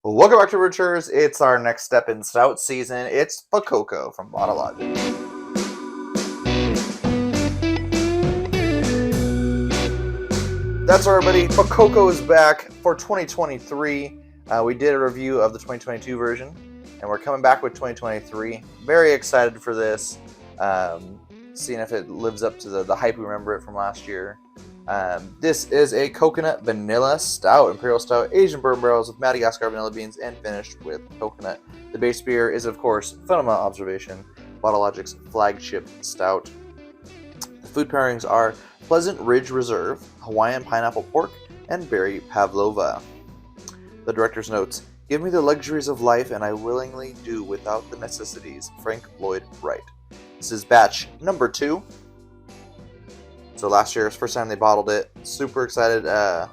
Welcome back to Richards. It's our next step in stout season. It's Fococo from Bottle Logic. That's right, everybody. Fococo is back for 2023. We did a review of the 2022 version, and we're coming back with 2023. Very excited for this. Seeing if it lives up to the hype we remember it from last year. This is a Coconut Vanilla Stout, Imperial Stout, Asian bourbon barrels with Madagascar vanilla beans and finished with coconut. The base beer is, of course, Fundamental Observation, Bottle Logic's flagship stout. The food pairings are Pleasant Ridge Reserve, Hawaiian Pineapple Pork, and Berry Pavlova. The director's notes, give me the luxuries of life and I willingly do without the necessities. Frank Lloyd Wright. This is batch number 2. So last year was the first time they bottled it. Super excited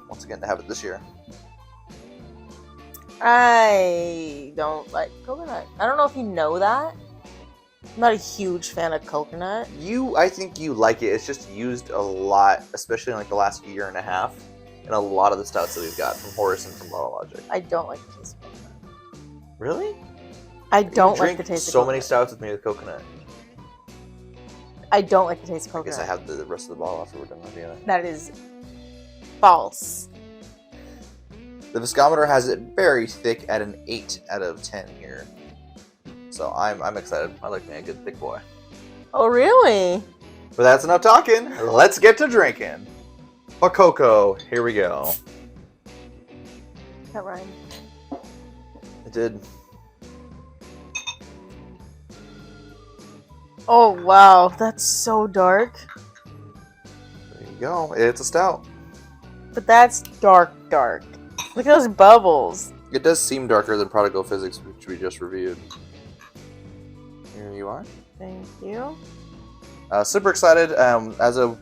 once again to have it this year. I don't like coconut. I don't know if you know that. I'm not a huge fan of coconut. I think you like it. It's just used a lot, especially in like the last year and a half, in a lot of the stouts that we've got from Horace and from Bottle Logic. I don't like the taste of coconut. Really? I don't like the taste of coconut. So many stouts with me with coconut. I don't like the taste of coconut. I guess I have the rest of the bottle after we're done reviewing it. That is false. The viscometer has it very thick at an 8 out of 10 here. So I'm excited. I like me a good thick boy. Oh, really? But that's enough talking. Let's get to drinking. Fococo, here we go. That rhymed. It did. Oh, wow. That's so dark. There you go. It's a stout. But that's dark. Look at those bubbles. It does seem darker than Prodigal Physics, which we just reviewed. Here you are. Thank you. Super excited. As of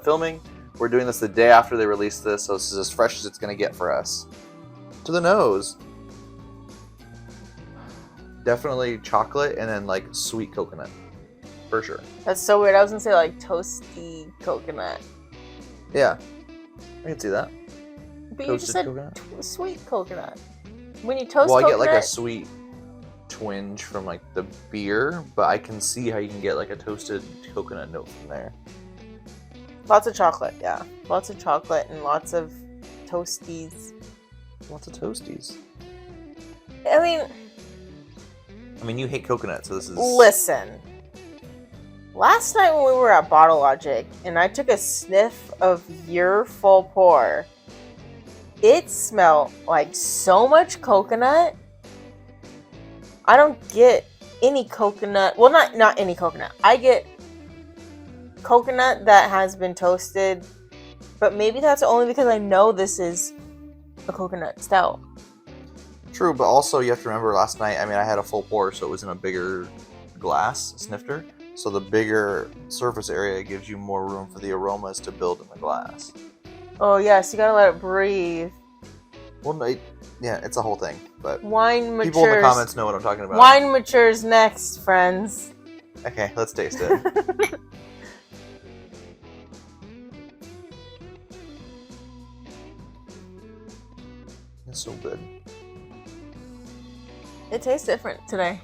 filming, we're doing this the day after they released this, so this is as fresh as it's going to get for us. To the nose. Definitely chocolate and then like sweet coconut. For sure. That's so weird. I was going to say like toasty coconut. Yeah. I can see that. But Toasted you just said coconut? Sweet coconut. When you toast coconut... coconut... Well, I get like a sweet twinge from like the beer, but I can see how you can get like a toasted coconut note from there. Lots of chocolate, yeah. Lots of chocolate and lots of toasties. Lots of toasties. I mean, you hate coconut, so this is... Listen. Last night when we were at Bottle Logic, and I took a sniff of your full pour, it smelled like so much coconut. I don't get any coconut. Well, not any coconut. I get coconut that has been toasted, but maybe that's only because I know this is a coconut stout. True, but also you have to remember last night, I had a full pour, so it was in a bigger glass snifter. So the bigger surface area gives you more room for the aromas to build in the glass. Oh, yes, you gotta let it breathe. Well, it's a whole thing, but wine matures. People in the comments know what I'm talking about. Wine matures next, friends. Okay, let's taste it. It's so good. It tastes different today.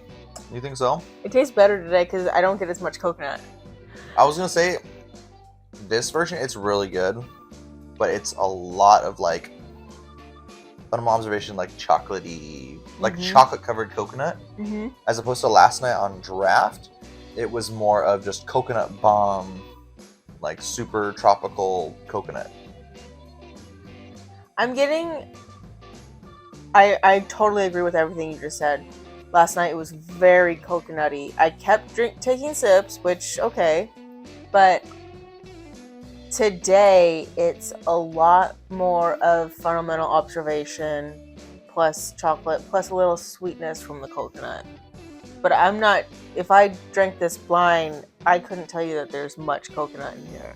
You think so? It tastes better today because I don't get as much coconut. I was gonna say, this version, it's really good, but it's a lot of like, Fundamental Observation, like chocolatey, like chocolate covered coconut, as opposed to last night on draft, it was more of just coconut bomb, like super tropical coconut. I totally agree with everything you just said. Last night it was very coconutty. I kept taking sips, which, okay, but today it's a lot more of Fundamental Observation plus chocolate plus a little sweetness from the coconut. But if I drank this blind, I couldn't tell you that there's much coconut in here.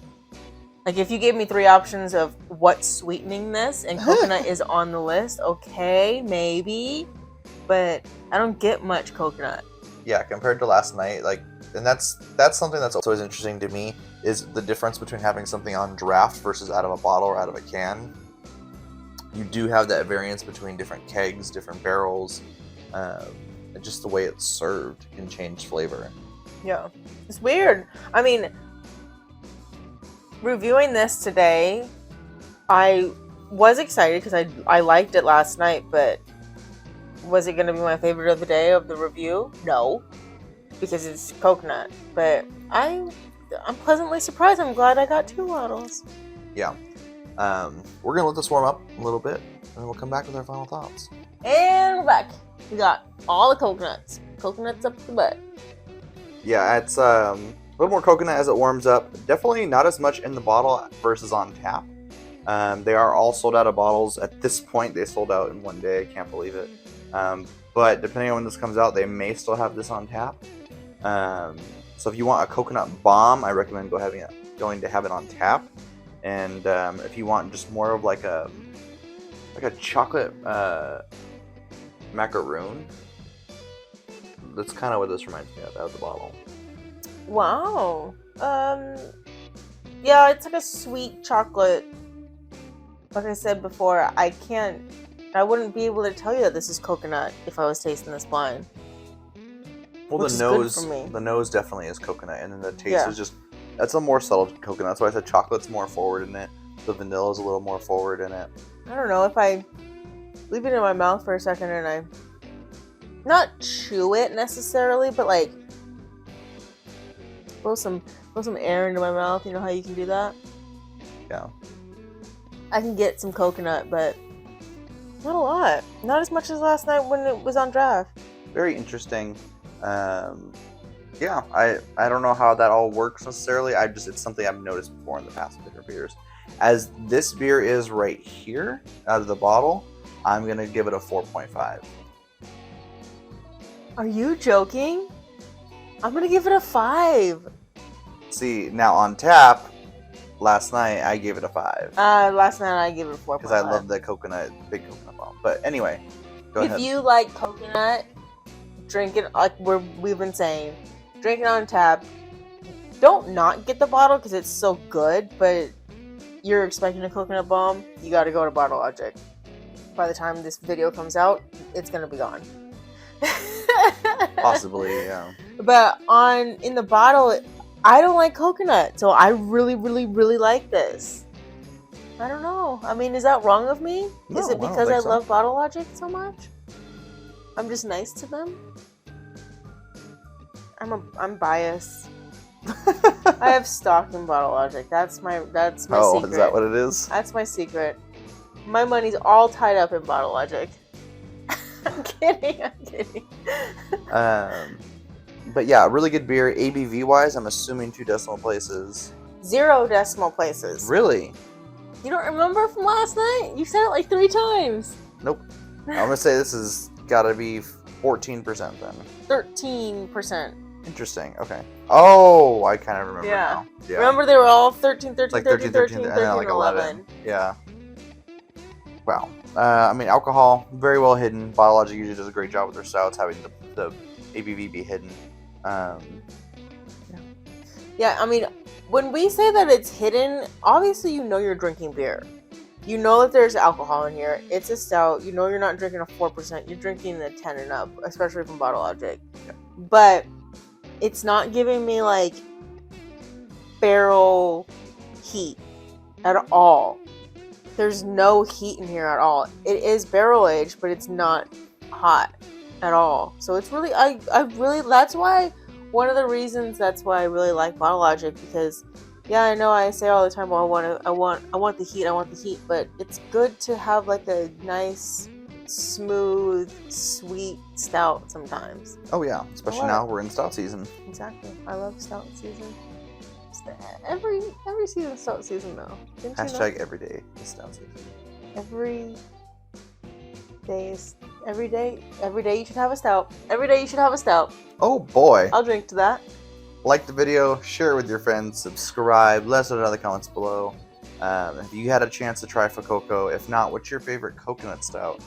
Like, if you gave me 3 options of what's sweetening this, and coconut is on the list, okay, maybe, but I don't get much coconut. Yeah, compared to last night, like, and that's something that's always interesting to me, is the difference between having something on draft versus out of a bottle or out of a can. you do have that variance between different kegs, different barrels. And just the way it's served can change flavor. Yeah, it's weird. I mean, reviewing this today, I was excited because I liked it last night, but was it going to be my favorite of the day of the review? No, because it's coconut. But I'm pleasantly surprised. I'm glad I got 2 bottles. Yeah. We're going to let this warm up a little bit, and then we'll come back with our final thoughts. And we're back. We got all the coconuts. Coconuts up the butt. Yeah, it's a little more coconut as it warms up. Definitely not as much in the bottle versus on tap. They are all sold out of bottles. At this point, they sold out in one day. I can't believe it. But depending on when this comes out, they may still have this on tap. So if you want a coconut bomb, I recommend going to have it on tap. And if you want just more of like a chocolate macaroon, that's kind of what this reminds me of out of the bottle. Wow. Yeah, it's like a sweet chocolate. Like I said before, I wouldn't be able to tell you that this is coconut if I was tasting this blind. Well, Which the nose definitely is coconut, and then the taste is just, that's a more subtle coconut. That's why I said chocolate's more forward in it. The vanilla is a little more forward in it. I don't know, if I leave it in my mouth for a second and I not chew it necessarily, but like blow some air into my mouth. You know how you can do that? Yeah. I can get some coconut, but not a lot. Not as much as last night when it was on draft. Very interesting. Yeah, I don't know how that all works necessarily. It's something I've noticed before in the past with different beers. As this beer is right here out of the bottle, I'm gonna give it a 4.5. Are you joking? I'm gonna give it a 5. See, now on tap, last night I gave it a 5. Last night I gave it a 4.5. Because I love the big coconut bomb. But anyway, go ahead. If you like coconut, drink it like we've been saying. Drink it on tap. Don't not get the bottle because it's so good, but you're expecting a coconut bomb, you gotta go to Bottle Logic. By the time this video comes out, it's gonna be gone. Possibly, yeah. But in the bottle, I don't like coconut, so I really, really, really like this. I don't know. I mean, is that wrong of me? No, is it because I love Bottle Logic so much? I'm just nice to them? I'm biased. I have stock in Bottle Logic. That's my secret. Oh, is that what it is? That's my secret. My money's all tied up in Bottle Logic. I'm kidding. But yeah, really good beer. ABV wise, I'm assuming 2 decimal places. 0 decimal places. Really? You don't remember from last night? You said it like 3 times. Nope. I'm gonna say this has gotta be 14% then. 13%. Interesting. Okay. Oh, I kind of remember now. Yeah. Remember they were all 13, 13, like 13, 13, 13, and then like 11. Yeah. Wow. I mean, alcohol, very well hidden. Bottle Logic usually does a great job with their stouts, having the ABV be hidden. Yeah, I mean, when we say that it's hidden, obviously you know you're drinking beer. You know that there's alcohol in here. It's a stout. You know you're not drinking a 4%. You're drinking a 10 and up, especially from Bottle Logic. Yeah. But it's not giving me, like, barrel heat at all. There's no heat in here at all. It is barrel aged, but it's not hot at all. So it's really, I really, that's why, one of the reasons that's why I really like Bottle Logic, because yeah, I know I say all the time, well, I want the heat, but it's good to have like a nice, smooth, sweet stout sometimes. Oh yeah, especially now we're in stout season. Exactly. I love stout season. Every season is stout season though. Hashtag every day is stout season. Every day you should have a stout. Every day you should have a stout. Oh boy. I'll drink to that. Like the video, share it with your friends, subscribe, let us know in the comments below. If you had a chance to try Fococo, if not, what's your favorite coconut stout?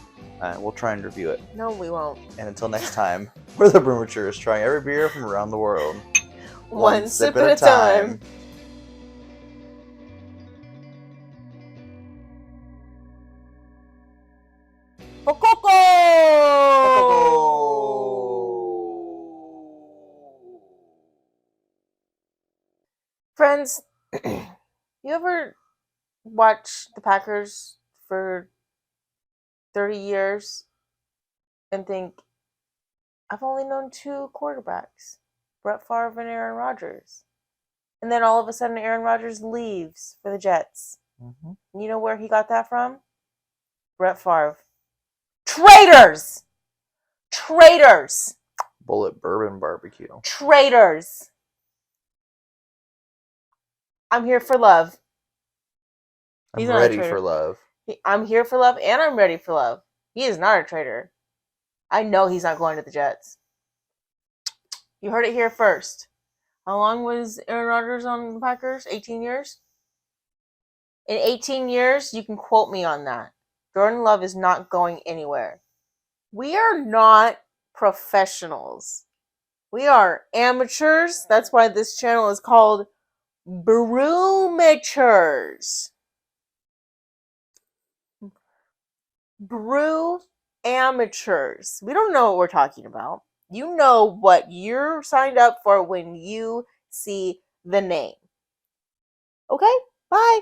We'll try and review it. No, we won't. And until next time, we're the Brewmatures, trying every beer from around the world. One sip at a time. Friends, you ever watch the Packers for 30 years and think, I've only known two quarterbacks, Brett Favre and Aaron Rodgers. And then all of a sudden, Aaron Rodgers leaves for the Jets. Mm-hmm. You know where he got that from? Brett Favre. Traitors! Traitors! Bullet Bourbon Barbecue. Traitors! I'm here for love. I'm ready for love. I'm here for love and I'm ready for love. He is not a traitor. I know he's not going to the Jets. You heard it here first. How long was Aaron Rodgers on the Packers? 18 years? In 18 years, you can quote me on that. Jordan Love is not going anywhere. We are not professionals. We are amateurs. That's why this channel is called Brewmatures. Brew amateurs. We don't know what we're talking about. You know what you're signed up for when you see the name. Okay? Bye.